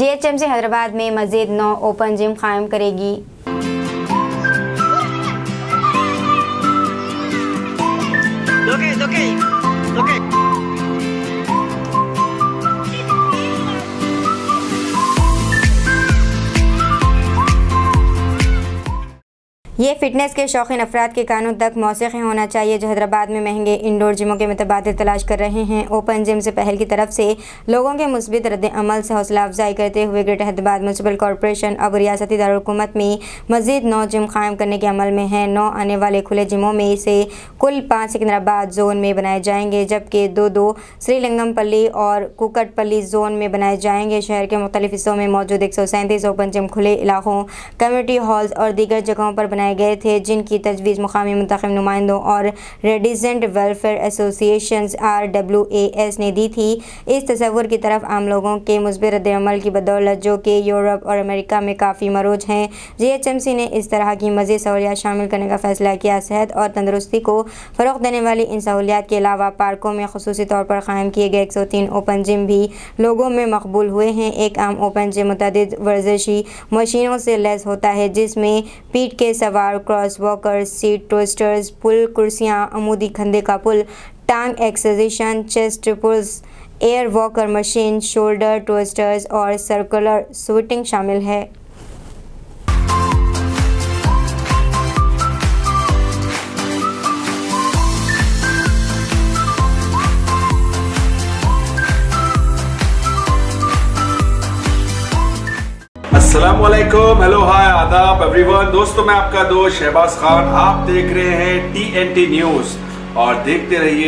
GHMC Hyderabad में मजीद 9 open gym कायम करेगी। ये फिटनेस के शौकीन अफराद के कानून तक मौसीक़ी होना चाहिए जो हैदराबाद में महंगे इंडोर जिमों के मुतबादिल तलाश कर रहे हैं। ओपन जिम से पहल की तरफ से लोगों के मुस्बित रद्द अमल से हौसला अफजाई करते हुए ग्रेटर हैदराबाद म्यूनसिपल कॉरपोरेशन अब रियासती दारुलहुकूमत में मजीद 9 जिम कायम करने के अमल में है। 9 आने वाले खुले जिमों में से कुल 5 सिकंदराबाद जोन में बनाए जाएंगे, जबकि 2 श्रीलिंगमपल्ली और कुकटपल्ली जोन में बनाए जाएंगे। शहर के मुख्तलिफ हिस्सों में मौजूद 137 ओपन जिम खुले इलाकों, कम्युनिटी हॉल्स और दीगर जगहों पर बनाए गए थे, जिनकी तजवीज़ मुकामी मुंतखब नुमाइंदों और रेजिडेंट वेलफेयर एसोसिएशंस RWAS ने दी थी। इस तस्वुर की तरफ आम लोगों के मुस्बित रद्द-ए-अमल की बदौलत जो कि यूरोप और अमेरिका में काफ़ी मरूज हैं, GHMC ने इस तरह की मज़ीद सहूलियात शामिल करने का फैसला किया। सेहत और तंदुरुस्ती को फ़रोग़ देने वाली इन सहूलियात के अलावा पार्कों में ख़ुसूसी तौर पर क़ायम किए गए 103 ओपन जिम भी लोगों में मकबूल हुए हैं। एक आम ओपन जिम मुतअद्दिद वर्जिशी मशीनों से लैस होता है, जिसमें पीठ के सवार, cross walker, seat twisters, pull कुर्सियाँ, अमूदी खंदे का पुल, टांग एक्सरसाइजेशन, chest pulls, air walker machine, shoulder twisters और सर्कुलर स्विटिंग शामिल है। अस्सलामुअलैकुम, हेलो, हाय, आदाब एवरीवन। दोस्तों, मैं आपका दोस्त शहबाज खान, आप देख रहे हैं TNT न्यूज़ और देखते रहिए